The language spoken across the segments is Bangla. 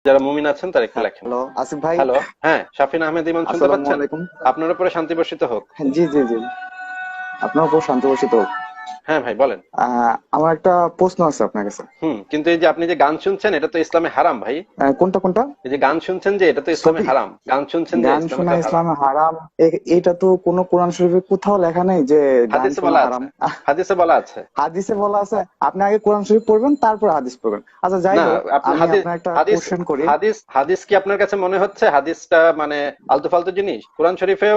যারা মুমিন আছেন তারা একটু লেখেন। হ্যালো আসিফ ভাই। হ্যালো, হ্যাঁ, শাফিন আহমেদ ইমন শুনতে আসসালামু পাচ্ছেন? আলাইকুম। আপনার উপরে শান্তি বর্ষিত হোক। হ্যাঁ, জি জি জি, আপনার উপর শান্তি বর্ষিত হোক। হ্যাঁ ভাই বলেন। আমার একটা প্রশ্ন আছে আপনার কাছে। কিন্তু এই যে আপনি যে গান শুনছেন এটা তো ইসলামে হারাম ভাই। কোনটা কোনটা? এই যে গান শুনছেন যে এটা তো ইসলামে ছবি? হারাম, গান শুনছেন যে গান ইসলামে শোনা তো হারাম। ইসলামে হারাম? এটা তো কোনো কোরআন শরীফে কোথাও লেখা নেই যে গান হাদিসে শোনা বলা হারাম। আছে, হাদিসে বলা আছে। হাদিসে বলা আছে। আপনি আগে কোরআন শরীফ পড়বেন, তারপর হাদিস পড়বেন। আচ্ছা, যাই না, হোক, আপনি আমি হাদিস, আপনার একটা হাদিস, কোশ্চেন করি। হাদিস কি আপনার কাছে মনে হচ্ছে হাদিসটা মানে আলতু ফালতু জিনিস? কোরআন শরীফে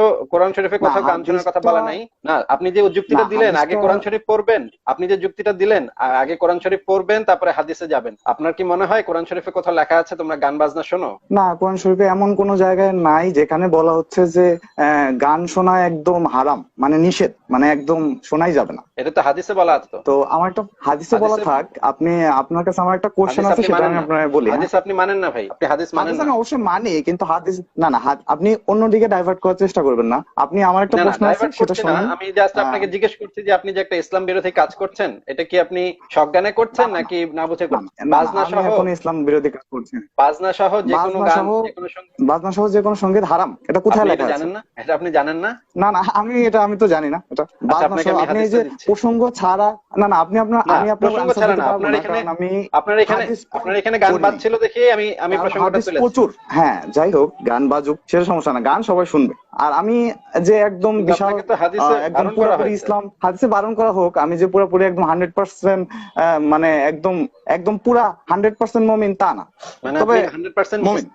না, কোথাও গান শোনার কথা হাদিসটা, বলা নাই। না, আপনি যে না যুক্তিটা দিলেন আগে হাদিসটা, কোরআন শরীফ পড়বেন, আপনি যে যুক্তিটা দিলেন আগে কোরআন শরীফ পড়বেন তারপরে হাদিসে যাবেন, আপনার কি মনে হয় কোরআন শরীফে কোথাও লেখা আছে তোমরা গান বাজনা শোনো? না কোরআন শরীফে এমন কোনো জায়গায় নাই যেখানে বলা হচ্ছে যে গান শোনা একদম হারাম, মানে নিষেধ, মানে একদম শোনাই যাবে না। এটা তো হাদিসে বলা আছে তো। তো আমার একটা হাদিসে বলা হাদিসে, থাক, আপনি, আপনার কাছে আমার একটা কোশ্চেন হাদিস আছে, আপনি সেটা মানেন আমি না, আপনাকে বলি। হ্যাঁ, হাদিস আপনি মানেন না ভাই, আপনি হাদিস মানেন হাদিস না। আমি অবশ্যই মানি, কিন্তু হাদিস, না না, আপনি অন্যদিকে ডাইভার্ট করার চেষ্টা করবেন না। আপনি, আমার একটা না না, প্রশ্ন আছে, ডাইভার্ট সেটা করছি না, শোনেন। আমি জাস্ট আহ আপনাকে জিজ্ঞেস করছি যে আপনি যে একটা ইসলাম বিরোধী কাজ করছেন এটা কি আপনি সজ্ঞানে না করছেন না না নাকি না বুঝে না করছেন? না না, বাজনা আমি সহ, এখন ইসলাম বিরোধী কাজ করছি না। বাজনা সহ যে কোনো বাজনা গান সহ, যে কোনো সঙ্গীত। বাজনা সহ যে কোনো সঙ্গীত হারাম, এটা কোথায় আপনি এটা লেখা আছে? জানেন না, এটা আপনি জানেন না? না না, আমি তো জানি না এটা। আচ্ছা, বাজনা আপনাকে সহ আমি আপনি এই হাদিসটা যে দিচ্ছি। প্রসঙ্গ ছাড়া, না না, না, আমি আপনার প্রসঙ্গ অ্যান্সার ছাড়া দিতে না, পারবো আপনার না, এখানে, কারণ আমি হাদিস আপনার এখানে গান পড়িনি। বাজছিল দেখে আমি কারণ প্রসঙ্গটা হাদিস তুলেছি। প্রচুর, হ্যাঁ যাই হোক, গান বাজুক সেটা সমস্যা না, গান সবাই শুনবে। আর আমি যে একদম কিন্তু বিশাল, আপনাকে তো হাদিসে একদম বারণ করা পুরাপুরি হয়েছে। ইসলাম, হাদিসে বারণ করা হোক, আমি যে পুরাপুরি একদম 100%, মানে একদম, একদম পুরা 100% মমিন তা না, মানে তবে আপনি 100% মমিন।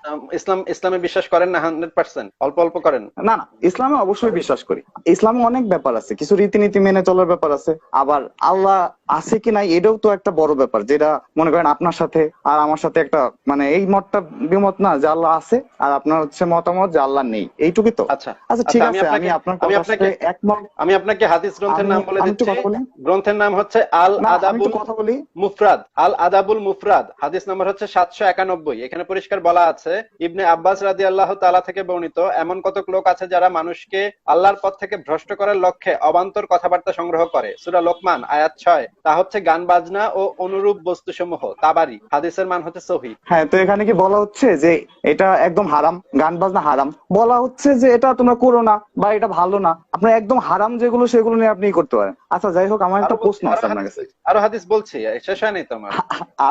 ইসলামে বিশ্বাস করেন না, 100% অল্প অল্প করেন। না না, ইসলামে অবশ্যই বিশ্বাস করি। ইসলামে অনেক ব্যাপার আছে, কিছু রীতিনীতি মেনে চলার ব্যাপার আছে। আবার আল্লাহ আছে কি নাই এটাও তো একটা বড় ব্যাপার, যেটা মনে করেন আপনার সাথে আর আমার সাথে একটা, মানে এই মতটা বিমত না যে আল্লাহ আছে, আর আপনার হচ্ছে মতামত যে আল্লাহ নেই, এইটুকুই তো। আচ্ছা, আচ্ছা আচ্ছা, ঠিক আছে, আমি আপনার আমি কথার আপনাকে সাথে একমত। আমি আপনাকে হাদিস গ্রন্থের আমি নাম বলে আমি একটু দিচ্ছি। কথা বলি। গ্রন্থের নাম হচ্ছে আল না আমি একটু আদাবুল কথা বলি। মুফরাদ। আল আদাবুল মুফরাদ, হাদিস নম্বর হচ্ছে 791। এখানে পরিষ্কার বলা আছে, ইবনে আব্বাস রাদিয়াল্লাহু তাআলা থেকে বর্ণিত, এমন কতক লোক আছে যারা মানুষকে আল্লাহর পথ থেকে ভ্রষ্ট করার লক্ষ্যে অবান্তর কথাবার্তা সংগ্রহ করে। সূরা লোকমান আয়াত 6। তা হচ্ছে গান বাজনা ও অনুরূপ বস্তুসমূহ। তাবারি, হাদিসের মান হচ্ছে সহিহ। হ্যাঁ, তো এখানে কি বলা হচ্ছে যে এটা একদম হারাম, গান বাজনা হারাম? বলা হচ্ছে যে এটা তোমরা করো না বা এটা ভালো না, আপনার একদম হারাম যেগুলো সেগুলো নিয়ে আপনি করতে পারেন। আচ্ছা যাই হোক, আমার আরো একটা বলছি, প্রশ্ন আছে আপনার কাছে। আরো হাদিস বলছি, শেষ হয় নাই তো আমার।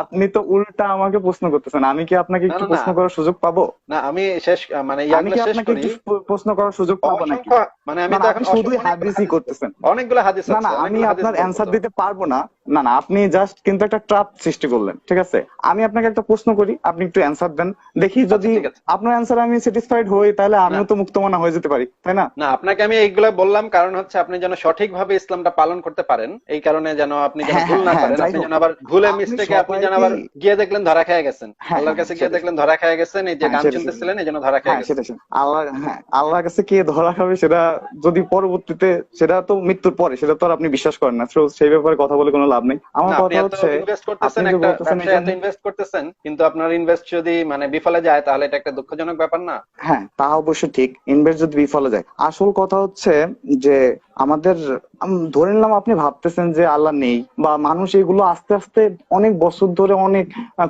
আপনি তো উল্টা আমাকে প্রশ্ন করতেছেন, আমি কি আপনাকে না একটু না না প্রশ্ন করার সুযোগ পাবো? না, আমি শেষ মানে আমি ইয়াগুলো কি শেষ আপনাকে করি। একটু প্রশ্ন করার সুযোগ পাবো নাকি? অসংখ্য, মানে আমি না তো না, এখন আপনি শুধুই অনেকগুলো হাদিসই হাদিস, করতেছেন। অনেকগুলো হাদিস না আছে, না, আমি অনেকগুলো হাদিস আপনার বলবো অ্যান্সার তো। দিতে পারবো না। না না, আপনি জাস্ট কিন্তু একটা ট্রাপ সৃষ্টি করলেন, ঠিক আছে? আমি আপনাকে একটা প্রশ্ন করি, আপনি একটু অ্যান্সার দেন, দেখি আচ্ছা যদি ঠিক আছে। আপনার অ্যান্সার আমি স্যাটিসফাইড হই, তাহলে না আমিও তো মুক্তমনা হয়ে যেতে পারি, তাই না? না, আপনাকে আমি এইগুলা বললাম কারণ হচ্ছে আপনি যেন সঠিকভাবে ইসলামটা পালন করতে পারেন, এই কারণে যেন আপনি যেন হ্যাঁ ভুল হ্যাঁ না হ্যাঁ, করেন, যাই আপনি হোক, যেন আবার ভুলে আপনি মিস্টেকে আপনি যেন সবাইকে, আবার গিয়ে দেখলেন ধরা খেয়ে গেছেন, হ্যাঁ আল্লাহর হ্যাঁ কাছে হ্যাঁ, গিয়ে সেটাই, দেখলেন ধরা খেয়ে গেছেন, এই যে হ্যাঁ গান সেটাই সেটাই, শুনতেছিলেন এই জন্য ধরা খেয়ে হ্যাঁ গেছেন। সেটাই সেটাই। আল্লাহ, হ্যাঁ, আল্লাহর কাছে কে ধরা খাবে সেটা যদি পরবর্তীতে, সেটা তো মৃত্যুর পরে, সেটা তো আর আপনি বিশ্বাস করেন না, তো সেই ব্যাপারে কথা বলে কোনো লাভ নেই। আমার না, আপনি কথা এত হচ্ছে, ইনভেস্ট আপনি করতেছেন যে একটা বলতেছেন ব্যবসায়, এত এখানে, ইনভেস্ট করতেছেন, কিন্তু আপনার ইনভেস্ট যদি মানে বিফলে যায় তাহলে এটা একটা দুঃখজনক ব্যাপার না? হ্যাঁ তা অবশ্য ঠিক, ইনভেস্ট যদি বিফলে যায়। আসল কথা হচ্ছে যে আমাদের, ধরে নিলাম আপনি ভাবতেছেন যে আল্লাহ নেই, বা মানুষ এগুলো আস্তে আস্তে অনেক বছর ধরে অনেক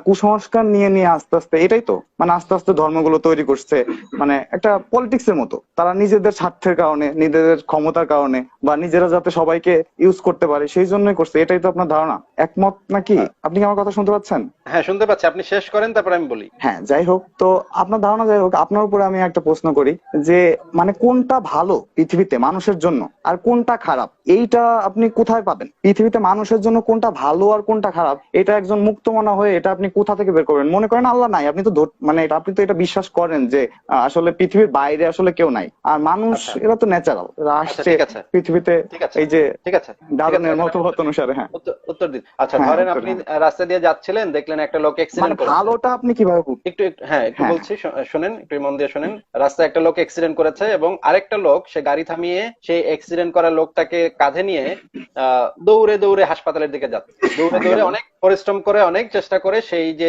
কুসংস্কার নিয়ে নিয়ে আস্তে আস্তে, এটাই তো, মানে আস্তে আস্তে ধর্মগুলো তৈরি করছে, মানে একটা পলিটিক্স এর মতো। তারা নিজেদের স্বার্থের কারণে, নিজেদের ক্ষমতার কারণে, বা নিজেরা যাতে সবাইকে ইউজ করতে পারে সেই জন্যই করছে, এটাই তো আপনার ধারণা। একমত নাকি? আপনি কি আমার কথা শুনতে পাচ্ছেন? হ্যাঁ শুনতে পাচ্ছি, আপনি শেষ করেন তারপর আমি বলি। হ্যাঁ যাই হোক, তো আপনার ধারণা যাই হোক, আপনার উপরে আমি একটা প্রশ্ন করি যে মানে কোনটা ভালো পৃথিবীতে মানুষের জন্য আর কোনটা খারাপ, এইটা আপনি কোথায় পাবেন? পৃথিবীতে মানুষের জন্য কোনটা ভালো আর কোনটা খারাপ, এটা একজন মুক্তমনা হয়ে এটা আপনি কোথা থেকে বের করবেন? মনে করেন আল্লাহ নাই, আপনি তো মানে এটা, আপনি তো এটা বিশ্বাস করেন যে আসলে পৃথিবীর বাইরে আসলে কেউ নাই, আর মানুষ আচ্ছা, এরা তো ন্যাচারাল, এরা আচ্ছা আসছে ঠিক আছে, পৃথিবীতে ঠিক আছে, এই যে ঠিক আছে, ঠিক আছে, ডারউইনের এখন আমি মতবাদ উত্তর দিন, অনুসারে। হ্যাঁ উত্তর দিন। আচ্ছা হ্যাঁ ধরেন উত্তর, আপনি হ্যাঁ। রাস্তা দিয়ে যাচ্ছিলেন, দেখলেন একটা লোক মানে অ্যাক্সিডেন্ট করেছে। ভালোটা আপনি কিভাবে একটু একটু, হ্যাঁ একটু হ্যাঁ বলছি, শোনেন, একটু মন দিয়ে শোনেন। রাস্তায় একটা লোক অ্যাক্সিডেন্ট করেছে এবং আরেকটা লোক সে গাড়ি থামিয়ে সেই অ্যাক্সিডেন্ট করা লোকটাকে কাঁধে নিয়ে দৌড়ে দৌড়ে হাসপাতালের দিকে যাচ্ছে, দৌড়ে হ্যাঁ দৌড়ে গেল। অনেক পরিশ্রম করে অনেক চেষ্টা করে সেই যে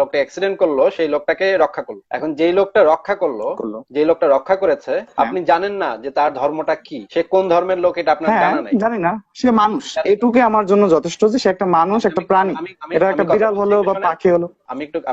লোকটা অ্যাক্সিডেন্ট করলো সেই লোকটাকে রক্ষা করলো। এখন যেই লোকটা রক্ষা করলো, করলো। যেই লোকটা রক্ষা করেছে, হ্যাঁ। আপনি জানেন না যে তার ধর্মটা কি, সে কোন ধর্মের লোক, এটা আপনার হ্যাঁ জানা নাই। জানি না, সে মানুষ, এটুকুই আমার জন্য যথেষ্ট যে সে একটা মানুষ, একটা প্রাণী। এটা একটা বিড়াল হলো বা পাখি হলো।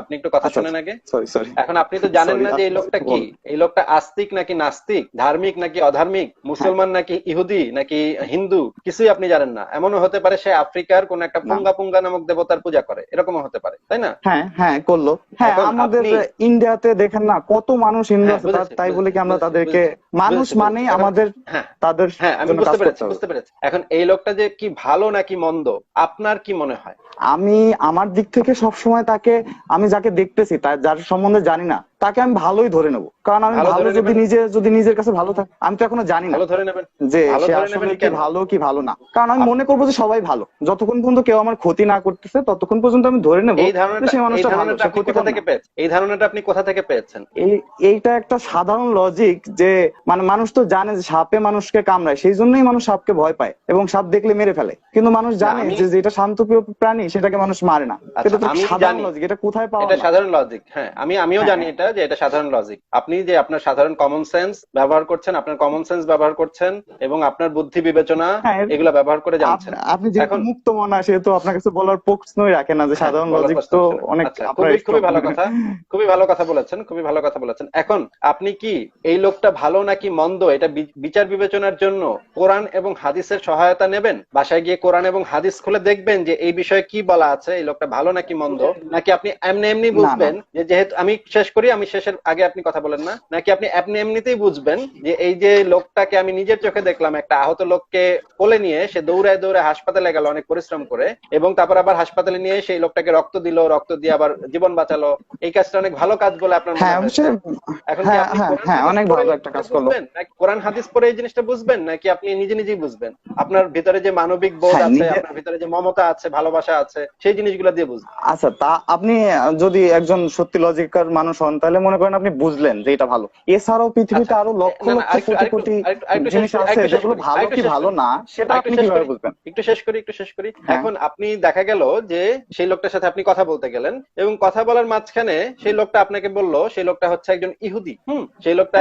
আপনি একটু কথা আচ্ছা শোনেন আগে। সরি এখন আপনি তো জানেন না যে এই লোকটা কি, এই লোকটা আস্তিক নাকি নাস্তিক, ধার্মিক নাকি অধার্মিক, মুসলমান নাকি ইহুদি নাকি হিন্দু, কিছুই আপনি জানেন না। এমনও হতে পারে সে আফ্রিকার কোন একটা পুঙ্গা পুঙ্গা নামক দেবতার পূজা করে, এরকমও হতে পারে, তাই না? হ্যাঁ হ্যাঁ করলো। হ্যাঁ এখন আমাদের আপনি- ইন্ডিয়াতে দেখেন না কত মানুষ হিন্দু হ্যাঁ, আছে, বুঝেছি, তাই বলে কি আমরা বুঝেছি, তাদেরকে মানুষ বুঝেছি, মানেই এখন- আমাদের হ্যাঁ তাদের হ্যাঁ, আমি জন্য কাজ করতে হবে। বুঝতে পেরেছি। এখন এই লোকটা যে কি ভালো নাকি মন্দ, আপনার কি মনে হয়? আমি আমার দিক থেকে সবসময় তাকে, আমি যাকে দেখতেছি তার যার সম্বন্ধে জানি না, তাকে আমি ভালোই ধরে নেবো। কারণ আমি ভালো ভালো ধরে যদি নেবেন? যদি নিজের কাছে ভালো থাকে, আমি তো এখনো জানি না ভালো ধরে নেবেন? যে ভালো সে ধরে আসলে নেবেন কি কেন? ভালো কি ভালো না। কারণ আমি মনে করবো যে সবাই ভালো, যতক্ষণ পর্যন্ত কেউ আমার ক্ষতি না করতেছে ততক্ষণ পর্যন্ত আমি ধরে নেবো এই যে ধারণাটা সে এই মানুষটা ভালো, ধারণাটা সে আপনি ক্ষতি কোথা থেকে পেয়েছেন? এই ধারণাটা আপনি কোথা থেকে পেয়েছেন? এইটা একটা সাধারণ লজিক যে মানে মানুষ তো জানে যে সাপে মানুষকে কামড়ায়, সেই জন্যই মানুষ সাপকে ভয় পায় এবং সাপ দেখলে মেরে ফেলে। কিন্তু মানুষ জানে যে যেটা শান্তপ্রিয় প্রাণী সেটাকে মানুষ মারে না। আচ্ছা, এটা তো আমি সাধারণ জানি লজিক, এটা কোথায় পাওয়া এটা না? সাধারণ লজিক। হ্যাঁ, আমিও হ্যাঁ, জানি এটা, যে এটা সাধারণ লজিক। আপনি যে আপনার সাধারণ কমন সেন্স ব্যবহার করছেন, আপনার কমন সেন্স ব্যবহার করছেন এবং আপনার বুদ্ধি বিবেচনা হ্যাঁ, এগুলা ব্যবহার করে জানছেন। আপনি যেহেতু এখন মুক্ত মনা, সেহেতু আপনার কাছে বলার প্রশ্নই রাখে না যে হ্যাঁ, সাধারণ বলার লজিক প্রশ্ন তো আসছে না। অনেক আচ্ছা, আপনার খুবই strong। ভালো কথা, খুবই ভালো কথা বলেছেন, খুবই ভালো কথা বলেছেন। এখন আপনি কি এই লোকটা ভালো নাকি মন্দ এটা বিচার বিবেচনার জন্য কোরআন এবং হাদিসের সহায়তা নেবেন? বাসায় গিয়ে কোরআন এবং হাদিস খুলে দেখবেন যে এই বিষয়ে কি বলা আছে, এই লোকটা ভালো নাকি মন্দ? নাকি আপনি এমনি এমনি বুঝবেন যে যেহেতু আমি শেষ করি, আমি শেষের আগে আপনি কথা বলেন না, নাকি আপনি এমনি এমনিতেই বুঝবেন যে এই যে লোকটাকে আমি নিজের চোখে দেখলাম, একটা আহত লোককে কোলে নিয়ে সে দৌড়ায় দৌড়ায় হাসপাতালে গেল অনেক পরিশ্রম করে, এবং তারপর আবার হাসপাতালে নিয়ে সেই লোকটাকে রক্ত দিল, রক্ত দিয়ে আবার জীবন বাঁচালো, এই কাজটা অনেক ভালো কাজ বলে আপনার মনে হ্যাঁ হয়েছে? এখন কি হ্যাঁ আপনি হ্যাঁ কোরআন হ্যাঁ হাদিস অনেক পড়ে ভালো এই একটা জিনিসটা কাজ করলো। বুঝবেন, নাকি কোরআন হাদিস পড়ে এই জিনিসটা বুঝবেন, নাকি আপনি নিজে নিজেই বুঝবেন? আপনার ভিতরে যে মানবিক বোধ হ্যাঁ আছে, নিজে। আপনার ভিতরে যে মমতা আছে, ভালোবাসা আছে, সেই জিনিসগুলো দিয়ে বুঝবেন। আচ্ছা, তা আপনি যদি একজন সত্যি লজিকার মানুষ হন তাহলে মনে করেন আপনি বুঝলেন যে এটা ভালো। এছাড়াও পৃথিবীতে আচ্ছা, আরো লক্ষ না না, লক্ষ কোটি কোটি জিনিস আছে যেগুলো ভালো কি ভালো না সেটা আপনি কিভাবে বুঝবেন? একটু শেষ করি। হ্যাঁ। এখন আপনি দেখা গেল যে সেই লোকটার সাথে আপনি কথা বলতে গেলেন এবং কথা বলার মাঝখানে সেই লোকটা আপনাকে বলল সেই লোকটা হচ্ছে একজন ইহুদি। সেই লোকটা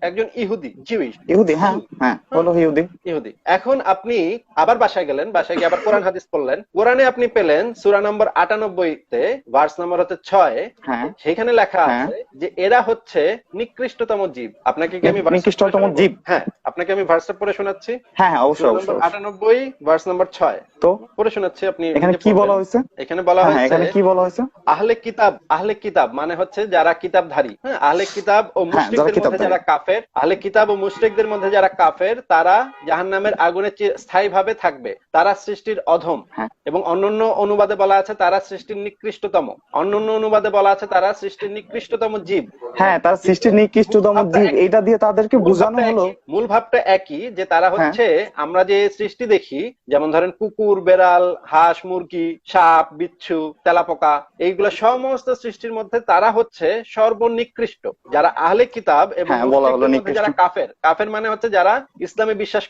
একজন ইহুদি, জিউইশ ইহুদি। হ্যাঁ হ্যাঁ হলো ইহুদি। ইহুদি। এখন আপনি আবার বাসায় গেলেন, বাসায় গিয়ে আবার কোরআন হাদিস পড়লেন। কোরআনে আপনি পেলেন সূরা নম্বর 98-তে ভার্স নম্বর হচ্ছে 6, হ্যাঁ সেখানে লেখা আছে যে এরা হচ্ছে নিকৃষ্টতম জীব। আপনাকে কি আমি নিকৃষ্টতম জীব? হ্যাঁ, আপনাকে আমি ভার্সটা পড়ে শোনাচ্ছি। হ্যাঁ হ্যাঁ অবশ্যই সূরা অবশ্যই নম্বর 98 ভার্স নম্বর 6 তো পড়ে শোনাচ্ছি, আপনি এখানে কি বলা হয়েছে? এখানে বলা হ্যাঁ হয়েছে এখানে কি বলা হয়েছে? আহলে কিতাব মানে হচ্ছে যারা কিতাবধারী। হ্যাঁ, আহলে কিতাব ও মুশরিকদের মধ্যে যারা কাফের, আহলে কিতাব ও মুশরিকদের মধ্যে যারা কাফের, তারা জাহান্নামের আগুনে স্থায়ীভাবে থাকবে। তারা সৃষ্টির অধম। এবং অন্যান্য অনুবাদে বলা আছে তারা সৃষ্টির নিকৃষ্টতম। অন্যান্য অনুবাদে বলা আছে তারা সৃষ্টির নিকৃষ্টতম জীব। হ্যাঁ, তারা সৃষ্টির নিকৃষ্টতম জীব, এটা দিয়ে তাদেরকে বোঝানো হলো। মূল ভাবটা একই, যে তারা হচ্ছে আমরা যে সৃষ্টি দেখি, যেমন ধরেন কুকুর, বেড়াল, হাঁস, মুরগি, সাপ, বিচ্ছু, তেলাপোকা, এইগুলো সমস্ত সৃষ্টির মধ্যে তারা হচ্ছে সর্বনিকৃষ্ট। যারা আহলে কিতাব এবং মুশরিকদের মধ্যে যারা কাফের, কাফের মানে হচ্ছে যারা ইসলামে বিশ্বাস,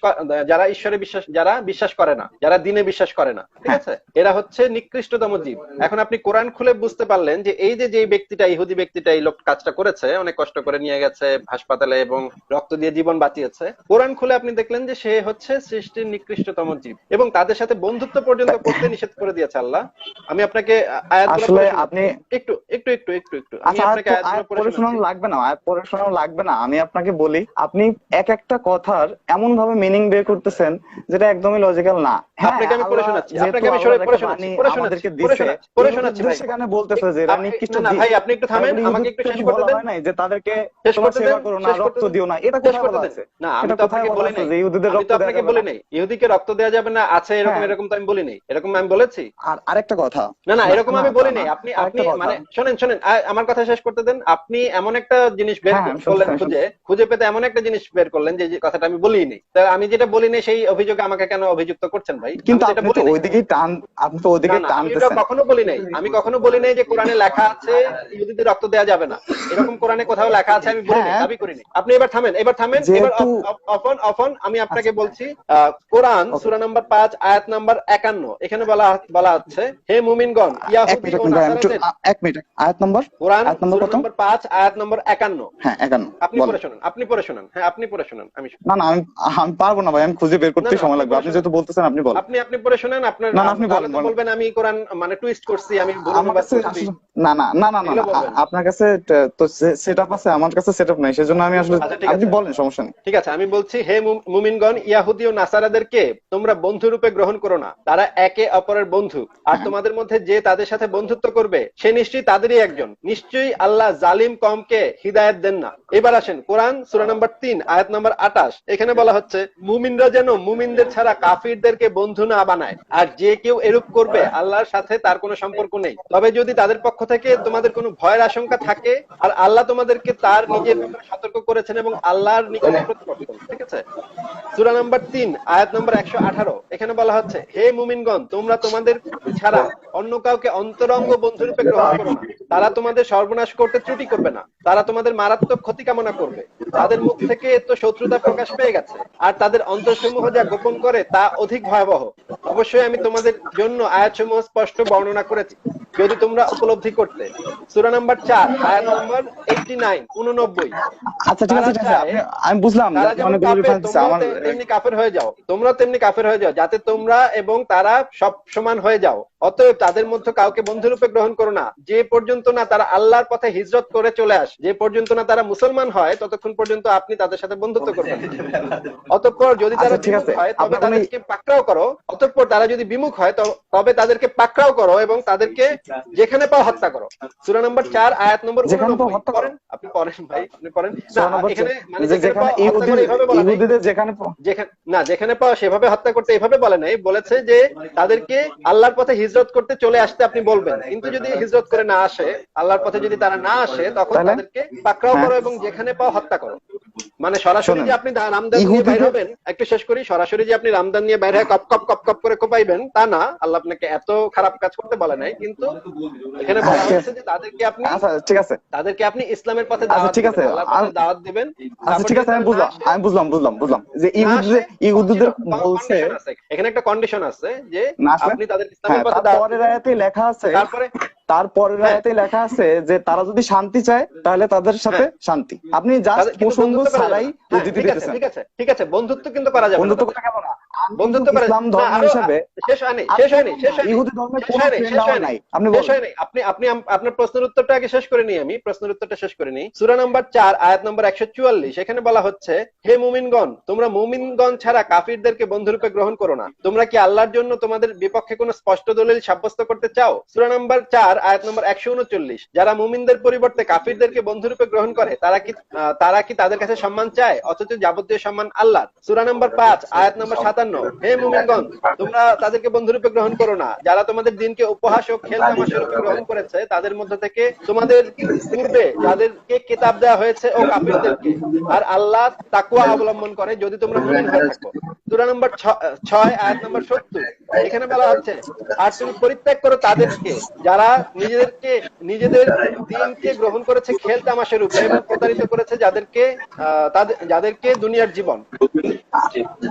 যারা ঈশ্বরে বিশ্বাস, যারা বিশ্বাস করে না, যারা দ্বীনে বিশ্বাস করে না, ঠিক আছে, এরা হচ্ছে নিকৃষ্টতম জীব। এখন আপনি কোরআন খুলে বুঝতে পারলেন যে এই যে ব্যক্তিটা, ইহুদি ব্যক্তিটা এই লোক কাজটা করেছে, অনেক কষ্ট করে নিয়ে গেছে হাসপাতালে এবং রক্ত দিয়ে জীবন বাঁচিয়েছে। কোরআন খুলে আপনি দেখলেন যে সে হচ্ছে সৃষ্টির নিকৃষ্টতম জীব এবং তাদের সাথে বন্ধুত্ব পর্যন্ত করতে নিষেধ করে দিয়েছে আল্লাহ। আমি আপনাকে আসলে আপনি একটু আমি আচ্ছা, আপনাকে আয়াত পড়ে শোনানো লাগবে না, আয়াত পড়ে শোনানো লাগবে না। আমি আপনাকে বলি, আপনি এক একটা কথার এমন ভাবে মিনিং বের করতেছেন যেটা একদমই লজিক্যাল না। আপনাকে আমি পড়ে শোনাচ্ছি, আপনাকে আমি পড়ে শোনাচ্ছি ভাই। সেখানে বলতেছে যে এরা নিকৃষ্ট জীব। না ভাই, আপনি একটু থামেন, আমাকে একটু শেষ করতে দেন। নাই যে তাদেরকে শেষ তোমরা করতে সেবা দেন, করো না, রক্ত দিও না, এটা কোথায় বলা আছে? না, আমি তো আপনাকে বলি নাই যে ইহুদিদের রক্ত দেওয়া যাবে না। ইহুদিকে রক্ত দেওয়া যাবে না, আছে এরকম তো আমি বলি নাই। এরকম আমি বলেছি? আর আরেকটা কথা, না এরকম আমি বলি নাই। আপনি মানে শোনেন, আমার কথা শেষ করতে দেন। আপনি এমন একটা জিনিস বের করলেন, খুঁজে পেতে এমন একটা জিনিস বের করলেন যে কথাটা আমি বলিনি। আমি যেটা বলিনি সেই অভিযোগে আমাকে কেন অভিযুক্ত করছেন ভাই? কিন্তু আপনি তো ওইদিকেই টানতেছেন। কখনো বলি নাই, আমি কখনো বলি নাই যে কোরআনে লেখা আছে ইহুদিদের রক্ত দেওয়া যাবে না। এরকম কোরআনে কোথাও লেখা আছে আমি বলিনি, হ্যাঁ। দাবি করিনি। আপনি এবার থামেন, এবার যেহেতু অফন আমি আপনাকে বলছি, কোরআন ওকে, সূরা নাম্বার 5 আয়াত নাম্বার 51, এখানে বলা হচ্ছে, হে মুমিনগণ এক ইয়াহুদি মিনিট ও এক মিনিট ভাই, আমি একটু নাসারাদের। এক মিনিট, আয়াত নম্বর, কোরআন আয়াত নম্বর সূরা কত? নাম্বার 5 আয়াত নাম্বার 51। হ্যাঁ 51, আপনি বলেন। পড়ে শোনান, আপনি পড়ে শোনান, হ্যাঁ আপনি পড়ে শোনান, আমি না না, আমি আমি পারবো না ভাই, আমি খুঁজে বের না করতে না সময় আপনি লাগবে, পড়ে আপনি শোনান, যেহেতু বলতেছেন আপনি বলেন। আপনি পড়ে শোনান আপনার। না না, আপনি তাহলে বলেন তো বলেন। বলবেন আমি কোরআন মানে টুইস্ট করছি, আমি ভুল আমার অনুবাদ কাছে করছি, আসলে না না না না না এগুলো না, বলবেন না। আপনার কাছে তো সেটআপ আছে, আমার কাছে সেটআপ নাই, সেজন্য আমি আসলে, আচ্ছা ঠিক আপনি আছে, বলেন, সমস্যা নেই। ঠিক আছে, আমি বলছি, হে মুমিনগণ ইয়াহুদি ও নাসারাদেরকে তোমরা বন্ধু রূপে গ্রহণ করো না, তারা একে অপরের বন্ধু। আর হ্যাঁ তোমাদের মধ্যে যে তাদের সাথে বন্ধুত্ব করবে সে নিশ্চয়ই তাদেরই একজন, নিশ্চয়ই আল্লাহ জালিম কমকে হিদায়াত দেন না। এবার আসেন কোরআন সূরা নাম্বার 3 আয়াত নাম্বার 28, এখানে বলা হচ্ছে, মুমিনরা যেন মুমিনদের ছাড়া কাফিরদেরকে বন্ধু না বানায়, আর যে কেউ এরূপ করবে আল্লাহর সাথে তার কোনো সম্পর্ক নেই। তবে যদি তাদের পক্ষ থেকে তোমাদের কোনো ভয়ের আশঙ্কা থাকে, আর আল্লাহ তোমাদেরকে তার নিজের ব্যাপারে সতর্ক করেছেন এবং আল্লাহর নিকট প্রতিপক্ষ। ঠিক আছে, সূরা নাম্বার 3 আয়াত নাম্বার 118, এখানে বলা হচ্ছে, হে মুমিনগণ তোমরা তোমাদের ছাড়া অন্য কাউকে অন্তরঙ্গ বন্ধুরূপে গ্রহণ করো না, তারা তোমাদের সর্বনাশ করতে ত্রুটি করবে না, তারা তোমাদের মারাত্মক ক্ষতি কামনা করবে। তাদের মুখ থেকে তো শত্রুতা প্রকাশ পেয়ে গেছে, আর তাদের অন্তরসমূহ যা গোপন করে তা অধিক ভয়াবহ। অবশ্যই আমি তোমাদের জন্য আয়াতসমূহ স্পষ্ট বর্ণনা করেছি, যদি তোমরা উপলব্ধি করতে। সূরা নাম্বার 4 আয়াত নাম্বার 89 89, আচ্ছা ঠিক তারা আছে ঠিক আছে, চায়, আপনি, আমি বুঝলাম যে তারা আপনি যেমন অনেকগুলো কাফের রেফারেন্স দিচ্ছেন তোমরাও আমার। তেমনি কাফের হয়ে যাও, তোমরাও তেমনি কাফের হয়ে যাও, যাতে তোমরা এবং তারা সব সমান হয়ে যাও। অতএব তাদের মধ্যে কাউকে বন্ধুরূপে গ্রহণ করো না, যে পর্যন্ত না তারা আল্লাহর পথে হিজরত করে চলে আসে, যে পর্যন্ত না তারা মুসলমান হয় ততক্ষণ পর্যন্ত আপনি তাদের সাথে বন্ধুত্ব করবেন। অতঃপর যদি তারা আচ্ছা ঠিক বিমুখ আছে, হয় তবে আপনার কোনো তাদেরকে পাকড়াও করো, অতঃপর তারা যদি বিমুখ হয় তবে তাদেরকে পাকড়াও করো এবং তাদেরকে যেখানে পাও হত্যা করো। সূরা নাম্বার 4 আয়াত নম্বর যেখানে পাও 89 হত্যা করো, পড়েন, আপনি পড়েন ভাই, আপনি পড়েন না। সূরা নম্বর এখানে মানে যে যেখানে যেখানে পাও হত্যা করে এভাবে বলা নাই, ইহুদিদের যেখানে যেখানে পাও সেভাবে হত্যা করতে এভাবে বলে নাই, বলেছে যে তাদেরকে আল্লাহর পথে হিজরত করতে চলে আসতে আপনি বলবেন, কিন্তু যদি হিজরত করে না আসে, আল্লাহর পথে যদি তারা না আসে, তখন তাহলে তাদেরকে পাকড়াও হ্যাঁ করো এবং যেখানে পাও হত্যা করো। মানে সরাসরি শোনেন, যে আপনি রামদান নিয়ে বাইর হবেন, একটু শেষ করি, সরাসরি যে আপনি রামদান নিয়ে বাইরে কপ কপ কপ কপ করে কোপাইবেন তা না, আল্লাহ আপনাকে এত খারাপ কাজ করতে বলে নাই, কিন্তু এখানে হ্যাঁ বলা ঠিক হচ্ছে আছে, যে তাদেরকে আপনি আচ্ছা ঠিক আছে, ইসলামের পথে আচ্ছা দাওয়াত ঠিক দিবেন, আছে, আল্লাহর পথে দাওয়াত দিবেন। আচ্ছা তারপর ঠিক যদি আছে, আমি তারা না বুঝলাম, আসে, আমি বুঝলাম যে না আসে, ইহুদিদের বলছে কন্ডিশন আছে, এখানে একটা কন্ডিশন আছে যে না আসলে, আপনি তাদের হ্যাঁ ইসলামের পথে দাওয়াত তারপরের দিবেন। আয়াতে লেখা আছে, তারপরে তারপরের হ্যাঁ আয়াতে লেখা আছে যে তারা যদি শান্তি চায় তাহলে তাদের সাথে হ্যাঁ, শান্তি, আপনি জাস্ট তাদের কিন্তু প্রসঙ্গ বন্ধুত্ব করা যাবে ছাড়াই না। হ্যাঁ উদ্ধৃতি ঠিক আছে দিতেছেন। ঠিক আছে ঠিক আছে, বন্ধুত্ব কিন্তু করা যাবে না বন্ধুত্ব তাদের কথা কেমন না, আমি কিন্তু বন্ধুত্ব করে ইসলাম না। ধর্ম আরো হিসেবে শেষ হয়নি, আর শেষ কোন হয়নি, শেষ হয়নি, ইহুদি ধর্মের শেষ কোন হয়নি, ফ্রেন্ড শেষ আমার হয়নি, নাই, আপনি শেষ বলেন। হয়নি। আপনি আপনার প্রশ্নের উত্তরটা আগে শেষ করে নিই, আমি প্রশ্নের উত্তরটা শেষ করে নিই। সূরা নাম্বার 4 আয়াত নাম্বার 144, এখানে বলা হচ্ছে, হে মুমিনগণ তোমরা মুমিনগণ ছাড়া কাফিরদেরকে বন্ধুরূপে গ্রহণ করো না, তোমরা কি আল্লাহর জন্য তোমাদের বিপক্ষে কোনো স্পষ্ট দলিল সাব্যস্ত করতে চাও? সূরা নাম্বার 4 আয়াত নাম্বার 139, যারা মুমিনদের পরিবর্তে কাফিরদেরকে বন্ধুরূপে গ্রহণ করে তারা কি তাদের কাছে সম্মান চায়, অথচ যাবতীয় সম্মান আল্লাহর। সূরা নাম্বার 5 আয়াত নাম্বার 57, হে মুমিনগণ তোমরা তাদেরকে বন্ধুরূপে গ্রহণ করো না যারা তোমাদের দিনকে উপহাস ও খেল তামাশা রূপে গ্রহণ করেছে, তাদের মধ্য থেকে তোমাদের পূর্বে যাদেরকে কিতাব দেওয়া হয়েছে ও কাফিরদেরকে, আর আল্লাহ তাকওয়া অবলম্বন করে যদি তোমরা মুমিন হয়ে থাকো। সূরা নাম্বার 6 আয়াত নাম্বার 70, এখানে বলা হচ্ছে, আর তুমি পরিত্যাগ করো তাদেরকে যারা নিজেদের দিনকে গ্রহণ করেছে খেল তামাশা রূপে এবং প্রতারিত করেছে যাদেরকে দুনিয়ার জীবন।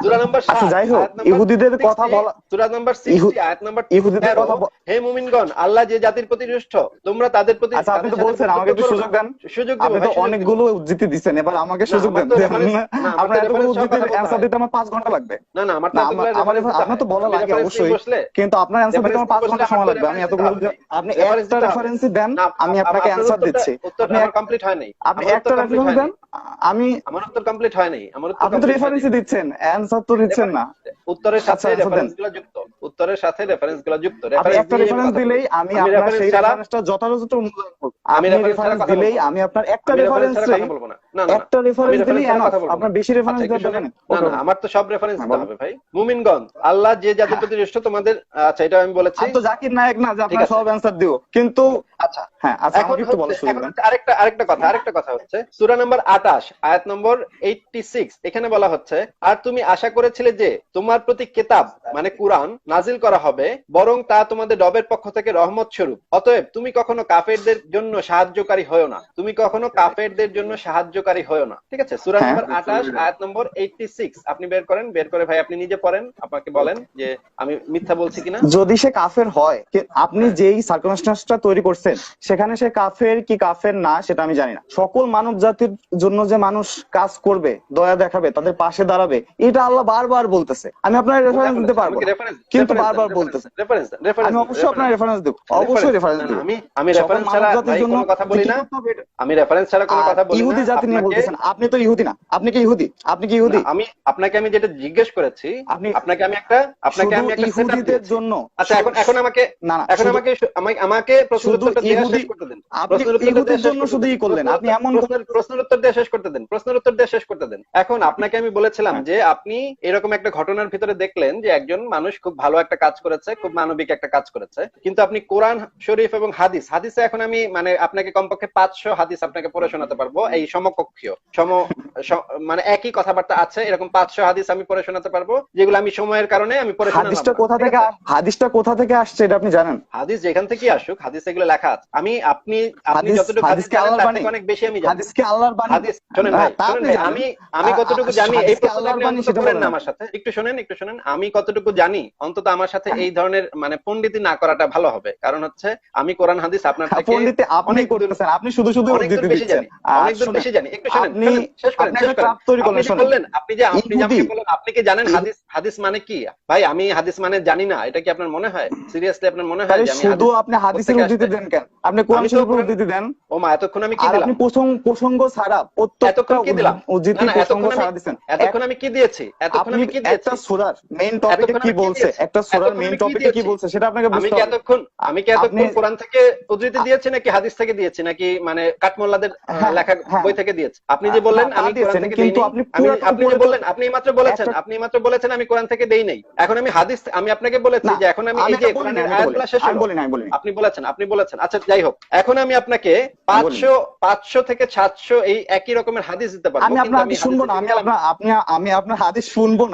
সূরা নাম্বার 7 আচ্ছা যাই হোক, আয়াত নাম্বার ইহুদিদের কথা 60, বলা, সূরা নাম্বার 60 আয়াত নাম্বার ইহুদিদের কথা 13, হে মুমিনগণ আল্লাহ যে জাতির প্রতি রুষ্ট তোমরা তাদের প্রতি। আচ্ছা আপনি তো বলছেন আমাকে একটু সুযোগ দেন, সুযোগ দিব আপনি ভাই, তো সুযোগ দিব। অনেকগুলো উদ্ধৃতি দিচ্ছেন, এবার আমাকে না সুযোগ আমার দেন। তো রেফারেন্স, না আমার তো আপনার এতগুলো রেফারেন্স সহ কথা উদ্ধৃতির বলতে অ্যান্সার হয়। দিতে আমার 5 ঘন্টা লাগবে। না না আমার তো না এতগুলো আমার রেফারেন্স দিতে আপনার হয়। তো বলা আমি লাগে রেফারেন্স নিয়ে অবশ্যই, বসলে, কিন্তু আপনার অ্যান্সার দিতে রেফারেন্স আমার 5 নিয়ে বসলে ঘন্টা আমার সময় তো লাগবে। আমি রেফারেন্স দিতে এতগুলো হবে ভাই। আপনি রেফারেন্স একটা দিতে হবে। রেফারেন্সই দেন, না আমি আপনাকে অ্যান্সার দিচ্ছি। উত্তরটা আপনি আমার কমপ্লিট হয় নাই। আপনি আমার একটা উত্তর কমপ্লিট রেফারেন্স হয় দেন, নাই। আমি, আমার উত্তর কমপ্লিট হয় নাই। আমার উত্তর আপনি তো কমপ্লিট হয় নাই। রেফারেন্সই দিচ্ছেন, অ্যান্সার তো দিচ্ছেন না। উত্তরের সাথে আচ্ছা আচ্ছা দেন, রেফারেন্স গুলো যুক্ত, উত্তরের সাথে রেফারেন্স গুলো যুক্ত। আপনি রেফারেন্স একটা দিয়ে আমি রেফারেন্স কথা বলবো। দিলেই আমি আমি আপনার রেফারেন্স সেই ছাড়া রেফারেন্সটা যথাযথ মূল্যায়ন করব। আমি আপনি রেফারেন্স ছাড়া রেফারেন্স কথা দিলেই বলবো না। আমি আপনার একটা আমি রেফারেন্স রেফারেন্স ছাড়া চাই, কথা বলবো না। না না না একটা আমি রেফারেন্স রেফারেন্স দিলেই ছাড়া এনাফ, কথা বলবো না। আপনার বেশি রেফারেন্স আচ্ছা একটু দেওয়ার দরকার শুনেন, নেই। না ওকে না ওকে, আমার তো সব রেফারেন্স হ্যাঁ দিতে বলেন। হবে ভাই। মুমিনগণ আল্লাহ যে জাতির প্রতি রুষ্ট তোমাদের, আচ্ছা এটা আমি বলেছি, আমি তো জাকির নায়ক না যে ঠিক আপনার আছে। সব অ্যান্সার দিও, কিন্তু আচ্ছা হ্যাঁ আচ্ছা এখন আমাকে একটু হচ্ছে, বলার সুযোগ এখন দেন। হচ্ছে আরেকটা কথা হচ্ছে, সূরা নাম্বার 28 আয়াত নম্বর 86, এখানে বলা হচ্ছে, আর তুমি আশা করেছিলে যে তোমার প্রতি কিতাব মানে কুরআন নাজিল করা হবে, বরং তা তোমাদের রবের পক্ষ থেকে রহমত স্বরূপ। অতএব তুমি কখনো কাফেরদের জন্য সাহায্যকারী হয়ো না, তুমি কখনো কাফেরদের জন্য সাহায্যকারী হয়ো না। ঠিক আছে, সূরা হ্যাঁ। নম্বর 28 আয়াত নম্বর 86। আপনি বের করেন, বের করে ভাই আপনি নিজে পড়েন, আপনাকে বলেন যে আমি মিথ্যা বলছি কিনা। যদি সে কাফের হয়, আপনি যেই সার্কামস্ট্যান্সটা তৈরি করছেন সেখানে সে কাফের কি কাফের না সেটা আমি জানি না। সকল মানব জাতির জন্য যে মানুষ কাজ করবে, দয়া দেখাবে, তাদের পাশে দাঁড়াবে, এটা আল্লাহ বারবার বলতেছে। আমি আপনার রেফারেন্স দিতে পারবো না, কিন্তু বারবার বলতেছে। আমি অবশ্যই আপনার রেফারেন্স দেব, অবশ্যই রেফারেন্স দেব। আমি রেফারেন্স ছাড়া ভাই কোনো কথা বলি না, আমি রেফারেন্স ছাড়া কোনো কথা বলি না। ইহুদি জাতি নিয়ে বলতেছেন, আপনি তো ইহুদি না। আপনি কি ইহুদি? আপনি কি ইহুদি? আমি আপনাকে যেটা জিজ্ঞেস করেছি, আপনাকে আমি একটা ইহুদিদের জন্য। আচ্ছা, এখন আমাকে আমাকে প্রশ্নের উত্তরটা দিয়ে শেষ করতে দিন। আপনি ইহুদির জন্য শুধু ই করলেন, আপনি এমন প্রশ্নের উত্তর দিয়ে শেষ করতে দিন, প্রশ্নের উত্তর দিয়ে শেষ করতে দিন। এখন আপনাকে আমি বলেছিলাম যে আপনি এরকম একটা ঘটনার ভিতরে দেখলেন যে একজন মানুষ খুব ভালো একটা কাজ করেছে, খুব মানবিক একটা কাজ করেছে, কিন্তু আপনি কোরআন শরীফ এবং হাদিসে এখন আমি আপনাকে কমপক্ষে 500 হাদিস আপনাকে পড়ে শোনাতে পারবো, এই সমকক্ষীয় মানে একই কথাবার্তা আছে, এরকম 500 হাদিস আমি পড়ে শোনাতে পারবো, যেগুলো আমি সময়ের কারণে আমি পড়ে শোনালাম। হাদিসটা কোথা থেকে আসছে এটা আপনি জানেন? হাদিস যেখান থেকে আসুক, হাদিস এগুলো লেখা আছে। আপনি যতটুকু হাদিস জানেন তার থেকে অনেক বেশি আমি জানি। হাদিস কি আল্লাহর বাণী? হাদিস শুনেন ভাই, আমি কতটুকু জানি এই প্রশ্নটা আপনি অন্তত করেন না আমার সাথে। একটু শুনেন। আমি কতটুকু জানি অন্তত আমার সাথে এই ধরনের পণ্ডিতি না করাটা ভালো হবে। কারণ হচ্ছে আমি কোরআন হাদিস আপনার থেকে পণ্ডিতি আপনি করতেছেন, আপনি শুধু উদ্ধৃতি দিচ্ছেন। অনেক দূর বেশি জানি। একটু শুনেন, শেষ করেন। আপনি যে আমাকে বলেন আপনি কি জানেন হাদিস মানে কি? ভাই আমি হাদিস মানে জানি না, এটা কি আপনার মনে হয়? সিরিয়াসলি আপনার মনে হয় যে আমি শুধু আপনি হাদিসের উদ্ধৃতি দেন কেন? আপনি কোরআন শরীফের উদ্ধৃতি দেন। ও মা, এতক্ষণ আমি কি দিলাম? আপনি প্রসঙ্গ ছাড়া প্রত্যেকটা উদ্ধৃতি প্রসঙ্গ ছাড়া দিবেন। এতক্ষণ আমি কি দিয়েছি? একটা সূরার মেইন টপিকে কি বলছে, একটা সূরার মেইন টপিকে কি বলছে সেটা আপনাকে বুঝতে হবে। আমি কি এতক্ষণ কোরআন থেকে উদ্ধৃতি দিয়েছি নাকি হাদিস থেকে দিয়েছি নাকি কাঠমোল্লাদের লেখা বই থেকে দিয়েছি? আপনি যে বললেন আমি কোরআন থেকে দেইনি, আপনি যে বললেন, আপনি মাত্র বলেছেন আমি কোরআন থেকে দেই নাই। এখন আমি হাদিস, আমি আপনাকে বলেছি যে এখন আমি এই যে কোরআনের আয়াতগুলো শেষ হলো, আপনি বলেছেন। আচ্ছা যাই হোক, এখন আমি আপনাকে 500 থেকে 700 এই একই রকমের হাদিস দিতে পারবো। আমি আপনার হাদিস শুনবো না, আমি আপনার হাদিস শুনবো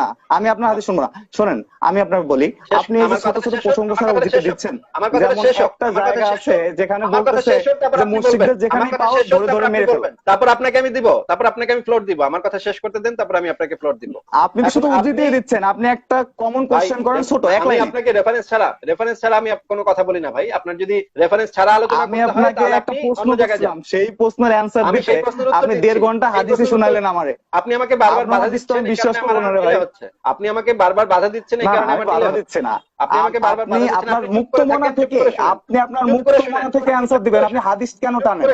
না, শোনেন, আমি আপনাকে বলি, আপনি এই যে ছোট ছোট প্রসঙ্গ ছাড়া উদ্ধৃতি দিচ্ছেন, যেমন একটা জায়গা আছে যেখানে বলতেছে যে মসজিদের যেখানে পাও ধরে মেরে ফেলবেন, তারপর আপনাকে আমি দিব, তারপর আপনাকে আমি ফ্লোর দিব। আমার কথা শেষ করতে দেন, তারপর আমি আপনাকে ফ্লোর দিব। আপনি তো শুধু উদ্ধৃতি দিচ্ছেন, আপনি একটা কমন কোশ্চেন করেন ছোট এক লাইন। আপনাকে রেফারেন্স ছাড়া আমি কোনো কথা বলি না ভাই। আপনার যদি রেফারেন্স ছাড়া আলোচনা করতে হয় তাহলে একটা প্রশ্ন করলাম, সেই প্রশ্নের অ্যানসার দিতে আপনি 1.5 ঘন্টা হাদিসে শুনাইলেন আমারে। আপনি আমাকে বারবার বাধা দিচ্ছেন, বিশ্বাস করব না রে ভাই। আপনি আমাকে বারবার বাধা দিচ্ছেন, এই কারণে আমার বাধা দিচ্ছে না। আপনি আমাকে বারবার বাধা দিচ্ছেন। আপনার মুক্ত মনা থেকে আপনার মুক্ত মনা থেকে অ্যানসার দিবেন। আপনি হাদিস কেন টানেন?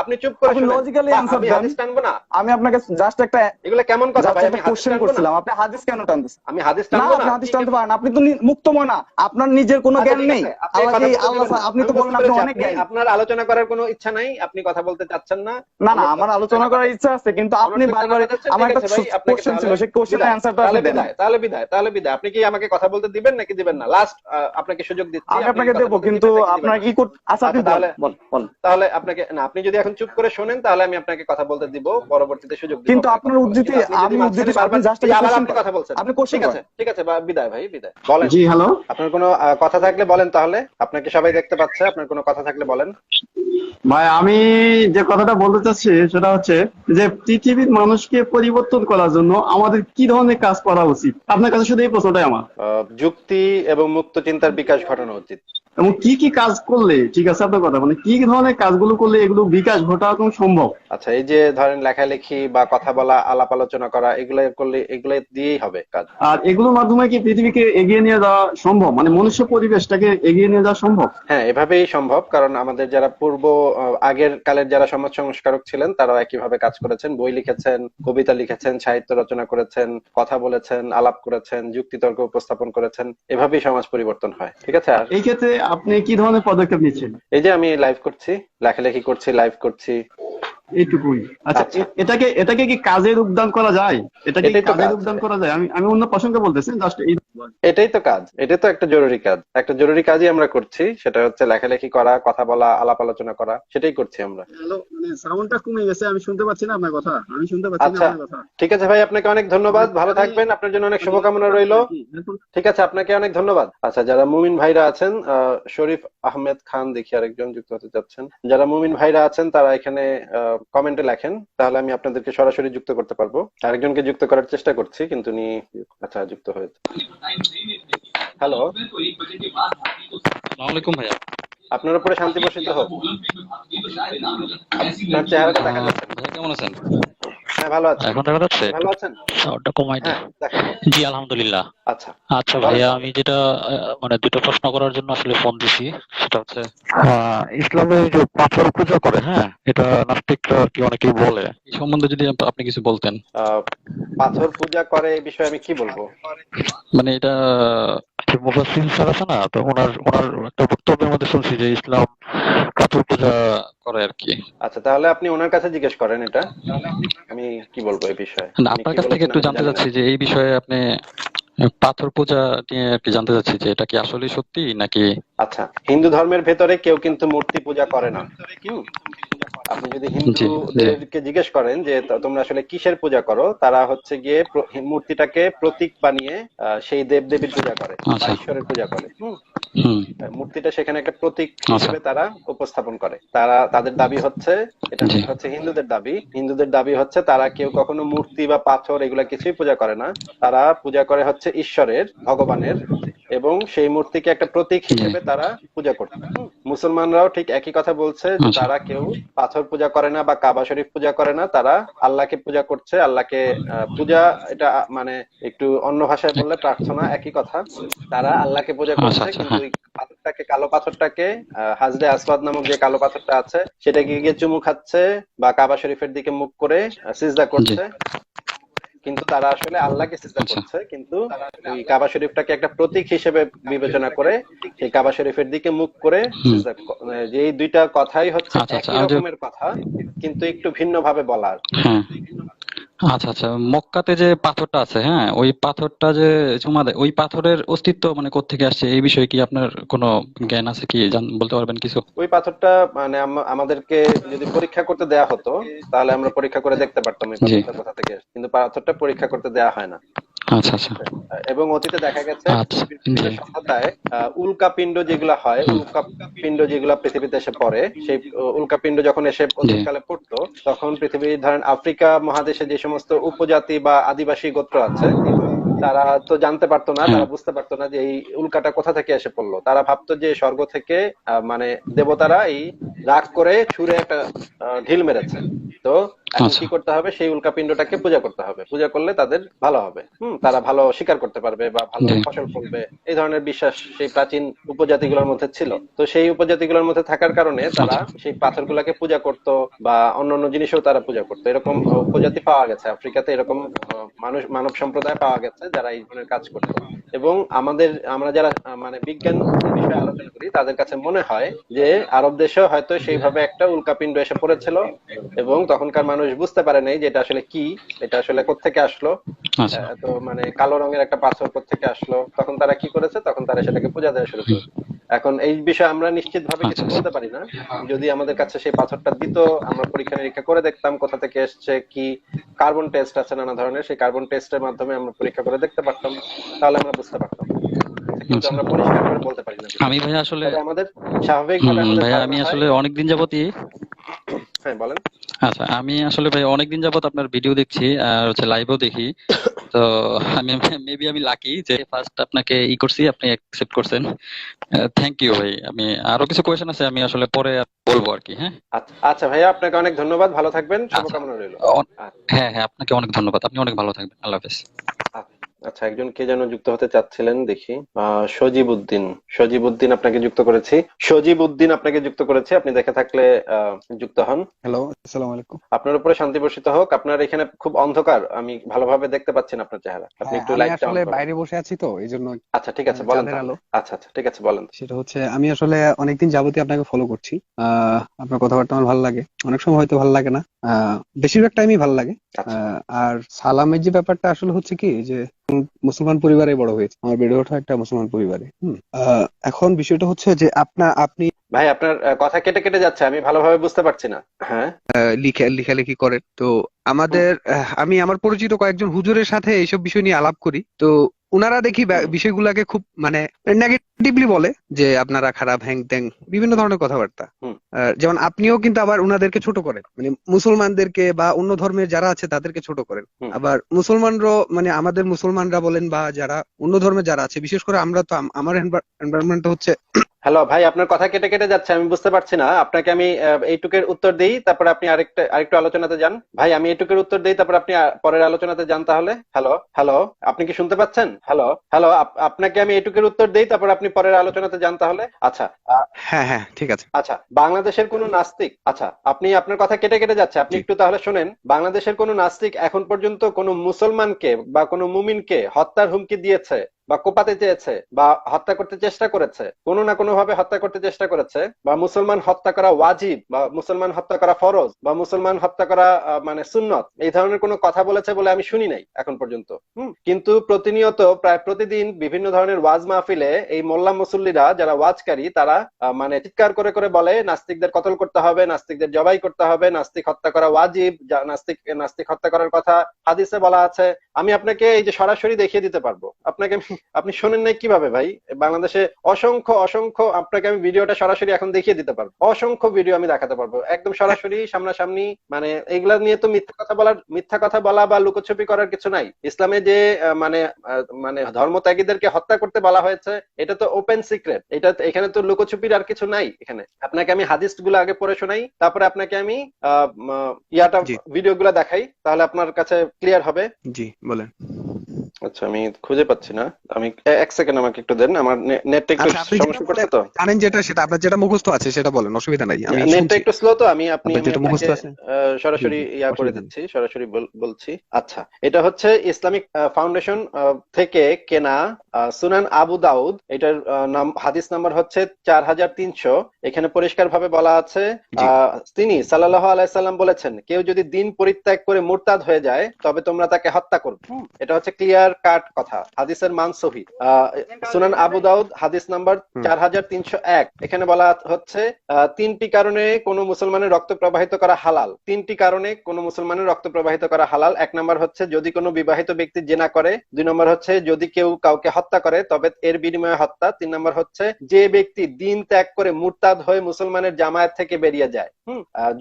আপনি চুপ করে শুনুন। লজিক্যালি অ্যানসার দেন। হাদিস টানবো না। আমি আপনাকে জাস্ট একটা, এগুলা কেমন কথা ভাই? আমি কোশ্চেন করছিলাম, আপনি হাদিস কেন টানতেছেন? আমি হাদিস টানবো না। আপনি হাদিস টানতে পারেন, আপনি তো মুক্ত মনা, আপনার নিজের কোনো জ্ঞান নেই। আপনি তো বলেন আপনি অনেক জ্ঞানী। আপনার আলোচনা করার কোনো ইচ্ছা নাই, আপনি কথা বলতে চাচ্ছেন না। না আমার আলোচনা করার ইচ্ছা আছে, কিন্তু আপনি বারবার, আমার একটা কোশ্চেন ছিল, সেই কোশ্চেনের অ্যানসারটা আপনি দেন। তাহলে বিদায়। আপনি কি আমাকে কথা বলতে দিবেন নাকি দিবেন না? লাস্ট আপনাকে সুযোগ দিচ্ছি। আমি আপনাকে দেব, কিন্তু আপনার কি আচ্ছা আপনি তাহলে আপনাকে না, আপনি যদি এখন চুপ করে শুনেন তাহলে আমি আপনাকে কথা বলতে দিব, পরবর্তীতে সুযোগ দিব। কিন্তু আপনার উদ্ধৃতি, আমি উদ্ধৃতি আপনি জাস্ট আপনি কথা বলছেন। আপনি কোশ্চেন করেন। ঠিক আছে বিদায় ভাই, বিদায়। বলেন। জি হ্যালো, আপনার কোনো কথা থাকলে বলেন। তাহলে আপনাকে সবাই দেখতে পাচ্ছে, আপনার কোনো কথা থাকলে বলেন। ভাই আমি যে কথাটা বলতে চাচ্ছি সেটা হচ্ছে যে পৃথিবীর মানুষকে পরিবর্তন করার জন্য আমাদের কি ধরনের কাজ করা উচিত? আপনার কাছে শুধু এই প্রশ্নটাই আমার। যুক্তি এবং মুক্ত চিন্তার বিকাশ ঘটানো উচিত। এবং কি কি কাজ করলে, ঠিক আছে আপনার কথা, মানে কি ধরনের কাজগুলো করলে এগুলো বিকাশ ঘটানো সম্ভব? আচ্ছা, এই যে ধরেন লেখালেখি বা কথা বলা, আলাপ আলোচনা করা, এগুলো করলে এগুলো দিয়েই হবে কাজ। আর এগুলোর মাধ্যমে কি পৃথিবীকে এগিয়ে নিয়ে যাওয়া সম্ভব, মানে মনুষ্য পরিবেশটাকে এগিয়ে নিয়ে যাওয়া সম্ভব? হ্যাঁ, এভাবেই সম্ভব। কারণ আমাদের যারা আগের কালের যারা সমাজ সংস্কারক ছিলেন তারাও একইভাবে কাজ করেছেন, বই লিখেছেন, কবিতা লিখেছেন, সাহিত্য রচনা করেছেন, কথা বলেছেন, আলাপ করেছেন, যুক্তিতর্ক উপস্থাপন করেছেন। এভাবেই সমাজ পরিবর্তন হয়। ঠিক আছে। আর এই ক্ষেত্রে আপনি কি ধরনের পদক্ষেপ নিচ্ছেন? এই যে আমি লাইভ করছি, লেখালেখি করছি, লাইভ করছি, এইটুকুই। আচ্ছা, এটাকে কি কাজে রূপদান করা যায়? এটাকে এটাই তো কাজে কাজ। রূপদান করা যায়? আমি অন্য প্রসঙ্গে বলতেছি, জাস্ট এই এটাই তো কাজ, এটাই তো একটা জরুরি কাজ, একটা জরুরি কাজই আমরা করছি, সেটা হচ্ছে লেখালেখি করা, কথা বলা, আলাপ আলোচনা করা, সেটাই করছি আমরা। হ্যালো, মানে সাউন্ডটা কমে গেছে, আমি শুনতে পাচ্ছি না আপনার কথা, আমি শুনতে পাচ্ছি না আচ্ছা, আপনার কথা। ঠিক আছে ভাই, আপনাকে অনেক ধন্যবাদ, ভালো আমি থাকবেন, আপনার জন্য অনেক মানে শুভকামনা এখন রইলো। আর কি এখন। ঠিক আছে, আপনাকে অনেক ধন্যবাদ। আচ্ছা, যারা মুমিন ভাইরা আছেন, শরীফ আহমেদ খান দেখি আরেকজন যুক্ত হতে চাচ্ছেন। যারা মুমিন ভাইরা আছেন তারা এখানে কমেন্টে লেখেন, তাহলে আমি আপনাদেরকে সরাসরি যুক্ত করতে পারবো। আরেকজনকে যুক্ত করার চেষ্টা করছি, কিন্তু উনি আচ্ছা যুক্ত হয়েছে। হ্যালো, আসসালামু আলাইকুম ভাইয়া। আপনার উপরে শান্তি বর্ষিত হোক। আপনার চেহারাটা দেখা যাচ্ছে না। ভাইয়া কেমন আছেন? হ্যাঁ, ভালো আছি। এখন দেখা যাচ্ছে? আপনি ভালো আছেন? সাউন্ডটা কমাই দিই। হ্যাঁ, দেখা যাচ্ছে। জি আলহামদুলিল্লাহ। আচ্ছা, আচ্ছা বলেন। ভাইয়া, আমি যেটা মানে দুটো প্রশ্ন করার জন্য আসলে ফোন দিছি, সেটা হচ্ছে ইসলামে যে পাথর পূজা করে, হ্যাঁ, এটা নাস্তিকরা আর কি অনেকেই বলে, এই সম্বন্ধে যদি আপনি কিছু বলতেন। আহ, পাথর পূজা করে এই বিষয়ে আমি কি বলবো? মানে এটা যে মুফাসসির স্যার আছে না, তো ওনার ওনার একটা বক্তব্যের মধ্যে শুনছি যে ইসলাম পাথর পূজা করে আর কি। আচ্ছা, তাহলে আপনি ওনার কাছে জিজ্ঞেস করেন এটা, আমি কি বলবো এই বিষয়ে। না, উনি আপনার কি কাছ থেকে বলেছেন একটু আমি জানতে জানি না। চাচ্ছি যে এই বিষয়ে আপনি পাথর পূজা নিয়ে আর কি জানতে চাচ্ছি যে এটা কি আসলে সত্যি নাকি। আচ্ছা, হিন্দু ধর্মের ভেতরে কেউ কিন্তু মূর্তি পূজা করে না। হুম, আপনি যদি জি, জি। হিন্দুদেরকে জিজ্ঞেস করেন যে তোমরা আসলে কিসের পূজা করো, তারা হচ্ছে গিয়ে মূর্তিটাকে প্রতীক বানিয়ে সেই দেব দেবীর পূজা করে বা আচ্ছা। ঈশ্বরের পূজা করে। হুম। মূর্তিটা সেখানে একটা প্রতীক আচ্ছা। হিসেবে তারা উপস্থাপন করে। তাদের দাবি হচ্ছে, এটা জি। হচ্ছে হিন্দুদের দাবি হচ্ছে তারা কেউ কখনো মূর্তি বা পাথর এগুলা কিছুই পূজা করে না। তারা পূজা করে হচ্ছে ঈশ্বরের, ভগবানের, এবং সেই মূর্তিকে একটা প্রতীক জি। হিসেবে তারা পূজা করছে। মুসলমানরাও ঠিক একই কথা বলছে যে আচ্ছা। তারা কেউ পাথর পূজা করে না বা কাবা শরীফ পূজা করে না, তারা আল্লাহকে পূজা করছে। আল্লাহকে পূজা, এটা মানে একটু অন্য ভাষায় বললে প্রার্থনা, একই কথা। তারা আল্লাহকে পূজা আচ্ছা, করছে, আচ্ছা, কিন্তু হ্যাঁ। ওই কালো পাথরটাকে, হাজরে আসওয়াদ নামক যে কালো পাথরটা আছে, সেটাকে গিয়ে চুমু খাচ্ছে বা কাবা শরীফের দিকে মুখ করে সিজদা জি। করছে। কিন্তু তারা আসলে আল্লাহকে সিজদা আচ্ছা। করছে, কিন্তু ওই কাবা শরীফটাকে একটা প্রতীক হিসেবে বিবেচনা করে সেই কাবা শরীফের দিকে মুখ করে হুম। সিজদা যে এই দুইটা কথাই হচ্ছে আচ্ছা, আচ্ছা, একই আর যে রকমের কথা, কিন্তু একটু ভিন্ন ভাবে বলার। হ্যাঁ, আচ্ছা, আচ্ছা, মক্কাতে যে পাথরটা আছে, হ্যাঁ, ওই পাথরটা যে চুমা দেয়, ওই পাথরের অস্তিত্ব মানে কোত্থেকে আসছে, এই বিষয়ে কি আপনার কোনো জ্ঞান আছে কি, বলতে পারবেন কিছু? ওই পাথরটা মানে আমাদেরকে যদি পরীক্ষা করতে দেয়া হতো, তাহলে আমরা পরীক্ষা করে দেখতে পারতাম ওই জি। পাথরটা কোথা থেকে এসেছে, কিন্তু পাথরটা পরীক্ষা করতে দেয়া হয় না। আচ্ছা, আচ্ছা, এবং অতীতে দেখা গেছে আচ্ছা, বিভিন্ন জি, সভ্যতায় উল্কাপিণ্ড যেগুলা হয়, হুম, উল্কাপিণ্ড যেগুলা পৃথিবীতে এসে পড়ে, সেই উল্কাপিণ্ড যখন এসে জি, অতীতকালে পড়তো, তখন পৃথিবীর ধরেন আফ্রিকা মহাদেশে যে সমস্ত উপজাতি বা আদিবাসী গোত্র আছে, তারা তো জানতে পারতো না, হ্যাঁ, তারা বুঝতে পারতো না যে এই উল্কাটা কোথা থেকে এসে পড়লো। তারা ভাবতো যে স্বর্গ থেকে মানে দেবতারা এই রাগ করে ছুঁড়ে একটা ঢিল মেরেছে। তো এখন আচ্ছা, কি করতে হবে, সেই উল্কাপিণ্ডটাকে পূজা করতে হবে, পূজা করলে তাদের ভালো হবে, তারা ভালো শিকার করতে পারবে বা ভালো জি, ফসল ফলবে, এই ধরনের বিশ্বাস সেই প্রাচীন উপজাতিগুলোর মধ্যে ছিল। তো সেই উপজাতিগুলোর মধ্যে থাকার কারণে তারা আচ্ছা, সেই পাথরগুলোকে পূজা করত বা অন্যান্য জিনিসও তারা পূজা করতো। এরকম উপজাতি পাওয়া গেছে আফ্রিকাতে, এরকম মানব সম্প্রদায় পাওয়া গেছে যারা এই ধরনের কাজ করতো। এবং আমরা যারা মানে বিজ্ঞান বিষয়ে আলোচনা করি, তাদের কাছে মনে হয় যে আরব দেশেও হয়তো সেইভাবে একটা উল্কাপিণ্ড এসে পড়েছিল, এবং তখনকার মানুষ বুঝতে পারে নাই যে এটা আসলে কি, এটা আসলে কোত্থেকে আসলো, আচ্ছা, তো মানে কালো রঙের একটা পাথর কোত্থেকে আসলো। তখন তারা কি করেছে, তখন তারা সেটাকে পূজা দেওয়া শুরু করেছে। এখন এই বিষয়ে আমরা নিশ্চিত ভাবে কিছু আচ্ছা, আচ্ছা, বলতে পারি না। যদি আমাদের কাছে সেই পাথরটা দিত, আমরা পরীক্ষা নিরীক্ষা করে দেখতাম কোথা থেকে এসছে, কি কার্বন টেস্ট আছে নানা ধরনের, সেই কার্বন টেস্টের মাধ্যমে আমরা পরীক্ষা করে দেখতে পারতাম, তাহলে আমরা বুঝতে পারতাম। কিন্তু আচ্ছা। আমরা পরিষ্কার করে বলতে পারি না আমি বিষয়টা। ভাইয়া আসলে, তবে আমাদের স্বাভাবিকভাবে আমাদের ভাইয়া আমি ধারণা হয়। আসলে অনেকদিন যাবতই, হ্যাঁ, বলেন। আচ্ছা, আমি আসলে ভাই অনেকদিন যাবত আপনার ভিডিও দেখছি আর হচ্ছে লাইভও দেখি। তো আমি মেবি আমি লাকি যে ফার্স্ট আপনাকে করছি, আপনি অ্যাকসেপ্ট করছেন। থ্যাংক ইউ ভাই। আমি আরো কিছু কোয়েশ্চেন আছে, আমি আসলে পরে বলবো আর কি, হ্যাঁ। আচ্ছা আচ্ছা ভাইয়া, আপনাকে অনেক ধন্যবাদ, ভালো থাকবেন, আচ্ছা, শুভকামনা রইল। হ্যাঁ, হ্যাঁ, আপনাকে অনেক ধন্যবাদ, আপনি অনেক ভালো থাকবেন, আল্লাহ হাফেজ। আচ্ছা, একজন কে যেন যুক্ত হতে চাচ্ছিলেন, দেখি। সজীব উদ্দিন আপনাকে যুক্ত করেছি। আপনি দেখে থাকলে যুক্ত হন। হ্যালো, আসসালামু আলাইকুম। আপনার উপরে শান্তি বর্ষিত হোক। আপনার এখানে খুব অন্ধকার, আমি ভালোভাবে দেখতে পাচ্ছি না আপনার চেহারা, আপনি হ্যাঁ, একটু আমি লাইটটা অন আসলে করুন। বাইরে বসে আছি তো এই জন্য আচ্ছা, ঠিক আছে, বলেন চাঁদের তাহলে। আলো। আচ্ছা আচ্ছা, ঠিক আছে, বলেন। সেটা হচ্ছে আমি আসলে অনেকদিন যাবতীয় আপনাকে ফলো করছি। আপনার কথাবার্তা আমার ভালো লাগে, অনেক সময় হয়তো ভালো লাগে না, বেশিরভাগ টাইমই ভালো লাগে। আচ্ছা আর সালামের যে ব্যাপারটা আসলে হচ্ছে কি যে মুসলমান পরিবারে বড় হয়েছে, আমার বেড়ে ওঠা একটা মুসলমান পরিবারে। এখন বিষয়টা হচ্ছে যে আপনি ভাই আপনার কথা কেটে কেটে যাচ্ছে, আমি ভালোভাবে বুঝতে পারছি না। হ্যাঁ। লেখালেখি করেন তো হুম। আমাদের আমি আমার পরিচিত কয়েকজন হুজুরের সাথে এইসব বিষয় নিয়ে আলাপ করি, তো ওনারা দেখি বিষয়গুলোকে খুব মানে নেগেটিভলি বলে যে আপনারা খারাপ, হ্যাং ত্যাং, বিভিন্ন ধরনের কথাবার্তা। হুম। যেমন আপনিও কিন্তু আবার ওনাদেরকে ছোট করেন, মানে মুসলমানদেরকে বা অন্য ধর্মের যারা আছে তাদেরকে ছোট করেন। হুম। আবার মুসলমানরাও মানে আমাদের মুসলমানরা বলেন বা যারা অন্য ধর্মের যারা আছে, বিশেষ করে আমরা তো আমার এনভায়রনমেন্টটা হচ্ছে হ্যালো ভাই, আপনার কথা কেটে কেটে যাচ্ছে, আমি বুঝতে পারছি না। আপনাকে আমি এইটুকের উত্তর দেই, তারপর আপনি আরেকটু আলোচনাতে যান। ভাই আমি এইটুকের উত্তর দেই, তারপর আপনি পরের আলোচনাতে যান তাহলে। হ্যালো হ্যালো, আপনি কি শুনতে পাচ্ছেন? হ্যালো হ্যালো, আপনাকে আমি এইটুকের উত্তর দেই, তারপর আপনি পরের আলোচনাতে যান তাহলে। আচ্ছা। হ্যাঁ হ্যাঁ ঠিক আছে। আচ্ছা, বাংলাদেশের কোন নাস্তিক, আচ্ছা আপনি, আপনার কথা কেটে কেটে যাচ্ছে, আপনি জি। একটু তাহলে শোনেন। বাংলাদেশের কোন নাস্তিক এখন পর্যন্ত কোন মুসলমানকে বা কোন মুমিনকে হত্যার হুমকি দিয়েছে বা কোপাতে চেয়েছে বা হত্যা করতে চেষ্টা করেছে, কোনো না কোনো ভাবে হত্যা করতে চেষ্টা করেছে, বা মুসলমান হত্যা করা ওয়াজিব বা মুসলমান হত্যা করা ফরজ বা মুসলমান হত্যা করা মানে সুন্নত, এই ধরনের কোনো কথা বলেছে বলে আমি শুনি নাই এখন পর্যন্ত। কিন্তু প্রতিনিয়ত প্রায় প্রতিদিন বিভিন্ন ধরনের ওয়াজ মাহফিলে এই মোল্লা মুসল্লিরা যারা ওয়াজকারী তারা মানে চিৎকার করে করে বলে নাস্তিকদের কতল করতে হবে, নাস্তিকদের জবাই করতে হবে, নাস্তিক হত্যা করা ওয়াজিব, নাস্তিক হত্যা করার কথা হাদিসে বলা আছে। আমি আপনাকে এই যে সরাসরি দেখিয়ে দিতে পারবো আপনাকে। আপনি শোনেন নাই কিভাবে ভাই? বাংলাদেশে অসংখ্য অসংখ্য, আপনাকে আমি ভিডিওটা সরাসরি এখন দেখিয়ে দিতে পারবো, অসংখ্য ভিডিও আমি দেখাতে পারবো একদম সরাসরি সামনাসামনি। মানে এগুলা নিয়ে তো মিথ্যা কথা বলা বা লুকোছুপি করার কিছু নাই। ইসলামে যে মানে ধর্মত্যাগীদেরকে হত্যা করতে বলা হয়েছে, এটা তো ওপেন সিক্রেট, এটা এখানে তো লুকোছুপির আর কিছু নাই এখানে। আপনাকে আমি হাদিস গুলো আগে পড়ে শোনাই, তারপরে আপনাকে আমি জি ভিডিও গুলা দেখাই, তাহলে আপনার কাছে ক্লিয়ার হবে। জি বলেন। আচ্ছা আমি খুঁজে পাচ্ছি না, আমি এক সেকেন্ড আমাকে একটু দেন, আমার নেটটা একটু আচ্ছা, আপনি যেটা সমস্যা করছে তো। জানেন যেটা, সেটা আপনার যেটা মুখস্থ আছে সেটা বলেন, অসুবিধা নাই, আমি নেটটা শুনছি। একটু স্লো তো, আপনি আপনার যেটা আপনাকে মুখস্থ আছে জি সরাসরি জি করে অসুবিধা নেই। দিচ্ছি, সরাসরি বলছি। আচ্ছা, এটা হচ্ছে ইসলামিক ফাউন্ডেশন থেকে কেনা সুনান আবু দাউদ, এটার নাম, হাদিস নাম্বার হচ্ছে 4300। এখানে পরিষ্কার ভাবে বলা আছে জি তিনি সাল্লাল্লাহু আলাইহি সাল্লাম বলেছেন, কেউ যদি দিন পরিত্যাগ করে মুরতাদ হয়ে যায় তবে তোমরা তাকে হত্যা করবে। এটা হচ্ছে ক্লিয়ার কাট কথা, হাদিসের মান সহিহ। সুনান আবু দাউদ হাদিস নাম্বার 4301, এখানে বলা হচ্ছে তিনটি কারণে কোন মুসলমানের রক্ত প্রবাহিত করা হালাল। তিনটি কারণে কোন মুসলমানের রক্ত প্রবাহিত করা হালাল। এক নম্বর হচ্ছে যদি কোনো বিবাহিত ব্যক্তি জেনা করে, দুই নম্বর হচ্ছে যদি কেউ কাউকে হত্যা করে তবে এর বিনিময়ে হত্যা, তিন নম্বর হচ্ছে যে ব্যক্তি দিন ত্যাগ করে মুরতাদ হয়ে মুসলমানের জামায়াত থেকে বেরিয়ে যায়।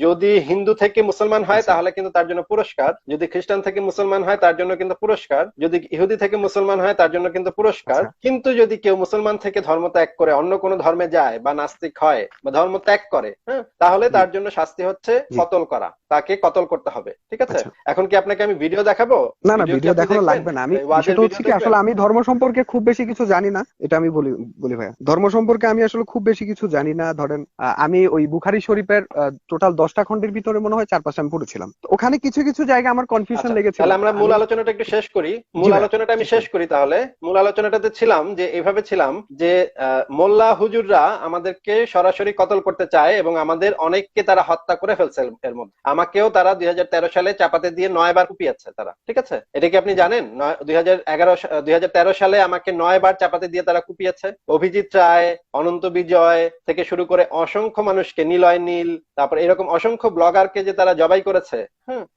যদি হিন্দু থেকে মুসলমান হয় তাহলে কিন্তু তার জন্য পুরস্কার, যদি খ্রিস্টান থেকে মুসলমান হয় তার জন্য কিন্তু পুরস্কার, যদি ইহুদি থেকে মুসলমান হয় তার জন্য কিন্তু পুরস্কার। কিন্তু যদি কেউ মুসলমান থেকে ধর্ম ত্যাগ করে অন্য কোনো ধর্মে যায় বা নাস্তিক হয় বা ধর্ম ত্যাগ করে, তাহলে তার জন্য শাস্তি হচ্ছে কতল করা, তাকে কতল করতে হবে। ঠিক আছে, এখন কি আপনাকে আমি ভিডিও দেখাবো? না না, ভিডিও দেখানো লাগবে না। আমি বিষয়টা হচ্ছে কি, আসলে আমি ধর্ম সম্পর্কে খুব বেশি কিছু জানি না, এটা আমি বলি ভাইয়া, ধর্ম সম্পর্কে আমি আসলে খুব বেশি কিছু জানি না। ধরেন আমি ওই বুখারী শরীফের টোটাল 10টা খণ্ডের ভিতরে মনে হয় 4-5টা আমি পড়েছিলাম, তো ওখানে কিছু কিছু জায়গা আমার কনফিউশন লেগেছিল। তাহলে আমরা মূল আলোচনাটা একটু শেষ করি। মূল আলোচনাটা আমি শেষ করি তাহলে। মূল আলোচনাটাতে ছিলাম যে এভাবে ছিলাম যে মোল্লা হুজুররা আমাদেরকে সরাসরি কতল করতে চায় এবং আমাদের অনেককে তারা হত্যা করে ফেলছে। এর মধ্যে আমাকেও তারা 2013 সালে চাপাতে দিয়ে 9 বার কুপিয়েছে তারা। ঠিক আছে, এটা কি আপনি জানেন? 2013 সালে আমাকে 9 বার চাপাতে দিয়ে তারা কুপিয়েছে। অভিজিৎ রায়, অনন্ত বিজয় থেকে শুরু করে অসংখ্য মানুষকে, নিলয় নীল, তারপর এরকম অসংখ্য ব্লগারকে যে তারা জবাই করেছে।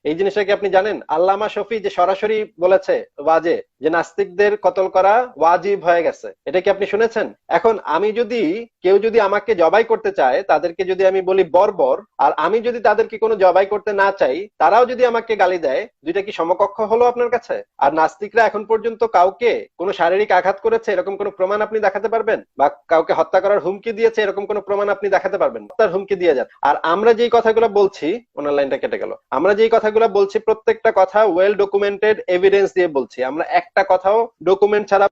এই জিনিসটা কি আপনি জানেন? আল্লামা শফি যে সরাসরি বলেছে ওয়াজে যে নাস্তিকদের কতল করা ওয়াজিব হয়ে গেছে, এটা কি আপনি শুনেছেন? এখন আমি যদি, কেউ যদি আমাকে জবাই করতে চায়, তাদেরকে যদি আমি বলি বর্বর, আর আমি যদি তাদেরকে কোনো জবাই করতে না চাই, তারাও যদি আমাকে গালি দেয়, দুইটা কি সমকক্ষ হলো আপনার কাছে? আর নাস্তিকরা এখন পর্যন্ত কাউকে কোনো শারীরিক আঘাত করেছে এরকম কোনো প্রমাণ আপনি দেখাতে পারবেন? বা কাউকে হত্যা করার হুমকি দিয়েছে এরকম কোনো প্রমাণ আপনি দেখাতে পারবেন? হত্যার হুমকি দিয়ে যান। আর আমরা যেই কথাগুলো বলছি, ওনার লাইনটা কেটে গেল, আমরা যেই কথাগুলো বলছি প্রত্যেকটা কথা ওয়েল ডকুমেন্টেড এভিডেন্স দিয়ে বলছি, আমরা একটা কথাও ডকুমেন্ট ছাড়া